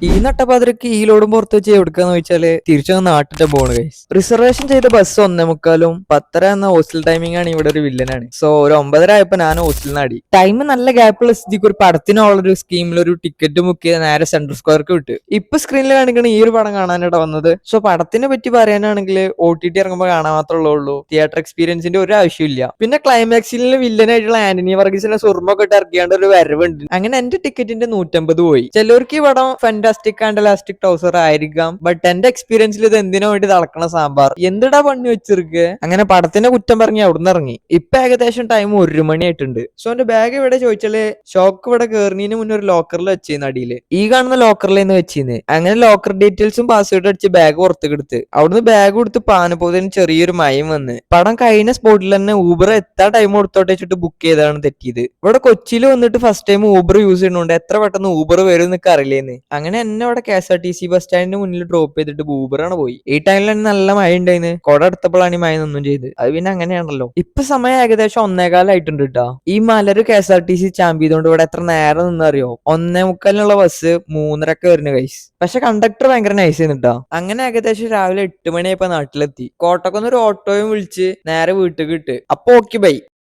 ഈ നട്ടപ്പാതിരക്ക് ഈ ലോഡും പുറത്ത് വെച്ച് എവിടുക്കാന്ന് വെച്ചാല് തിരിച്ചു നാട്ടിന്റെ പോണ് ഗൈസ്. റിസർവേഷൻ ചെയ്ത ബസ് 1:45 10:30 എന്ന ഹോസ്റ്റൽ ടൈമിംഗ് ആണ്. ഇവിടെ ഒരു വില്ലനാണ്. സോ ഒരു 9:30 ആയപ്പോ ഞാൻ ഹോസ്റ്റലിൽ നിന്ന് അടി ടൈം നല്ല ഗ്യാപ്പുള്ള സ്ഥിതിക്ക് ഒരു പടത്തിനുള്ളൊരു സ്കീമിൽ ഒരു ടിക്കറ്റ് ബുക്ക് ചെയ്ത് നേരെ സെൻട്രൽ സ്ക്വയർക്ക് വിട്ട്. ഇപ്പൊ സ്ക്രീനിൽ കാണിക്കണ ഈ ഒരു പടം കാണാനായിട്ട് വന്നത്. സോ പടത്തിനെ പറ്റി പറയാനാണെങ്കിൽ OTT ഇറങ്ങുമ്പോൾ കാണാൻ മാത്രമേ ഉള്ളൂ. തിയേറ്റർ എക്സ്പീരിയൻസിന്റെ ഒരു ആവശ്യമില്ല. പിന്നെ ക്ലൈമാക്സിൽ വില്ലനായിട്ടുള്ള ആന്റണി വർഗീസിനെ സുർമൊക്കെ ഇട്ട് ഇറക്കിയാണ്ട് ഒരു വരവുണ്ട്. അങ്ങനെ എന്റെ ടിക്കറ്റിന്റെ 150 പോയി. ചിലർക്ക് ഈ പടം ഫാന്റാസ്റ്റിക് ആൻഡ് എലാസ്റ്റിക് ടൗസർ ആയിരിക്കാം. ബട്ട് എന്റെ എക്സ്പീരിയൻസിൽ ഇത് എന്തിനോ വേണ്ടി തിളക്കണ സാമ്പാർ എന്തിടാ പണി വെച്ചിരിക്കുക. അങ്ങനെ പടത്തിന്റെ കുറ്റം പറഞ്ഞ് അവിടുന്ന് ഇറങ്ങി. ഇപ്പൊ ഏകദേശം ടൈം 1 മണി ആയിട്ടുണ്ട്. സോ എന്റെ ബാഗ് ഇവിടെ ചോദിച്ചാല് ഷോക്ക് ഇവിടെ കയറുന്നതിന് മുന്നേ ഒരു ലോക്കറിൽ വെച്ചിരുന്നു. അടിയില് ഈ കാണുന്ന ലോക്കറിലേന്ന് വെച്ചിരുന്നു. അങ്ങനെ ലോക്കർ ഡീറ്റെയിൽസും പാസ്വേഡ് അടിച്ച് ബാഗ് പുറത്തേക്ക് എടുത്ത് അവിടുന്ന് ബാഗ് കൊടുത്ത് പാനപ്പോതിന് ചെറിയൊരു മയം വന്ന് പടം കഴിഞ്ഞ സ്പോട്ടിൽ തന്നെ ഊബർ എത്താൻ ടൈം കൊടുത്തോട്ടെ വെച്ചിട്ട് ബുക്ക് ചെയ്താണ് തെറ്റിയത്. ഇവിടെ കൊച്ചിയിൽ വന്നിട്ട് ഫസ്റ്റ് ടൈം ഊബർ യൂസ് ചെയ്യുന്നുണ്ട്. എത്ര പെട്ടെന്ന് ഊബർ വരും എന്നൊക്കെ അറിയില്ലേന്ന്. അങ്ങനെ എന്നെ അവിടെ KSRTC ബസ് സ്റ്റാൻഡിന് മുന്നിൽ ഡ്രോപ്പ് ചെയ്തിട്ട് ഊബറാണ് പോയി. ഈ ടൈമിൽ തന്നെ നല്ല മഴ ഉണ്ടായിരുന്നു. കുട എടുത്തപ്പോഴാണ് ഈ മഴ നിന്നും ചെയ്ത്. അത് പിന്നെ അങ്ങനെയാണല്ലോ. ഇപ്പൊ സമയം ഏകദേശം 1:15 ആയിട്ടുണ്ട് കേട്ടോ. ഈ മലര് KSRTC ചാമ്പ് ചെയ്തോണ്ട് ഇവിടെ എത്ര നേരം നിന്നറിയോ? 1:45 ബസ് 3:30 വരുന്ന കൈസ്. പക്ഷെ കണ്ടക്ടർ ഭയങ്കര നൈസ് ചെയ്യുന്നുട്ടാ. അങ്ങനെ ഏകദേശം രാവിലെ 8 മണിയായപ്പോ നാട്ടിലെത്തി. കോട്ടക്കൊന്ന് ഒരു ഓട്ടോയും വിളിച്ച് നേരെ വീട്ടിൽ കിട്ട്. അപ്പൊ ഓക്കെ ബൈ.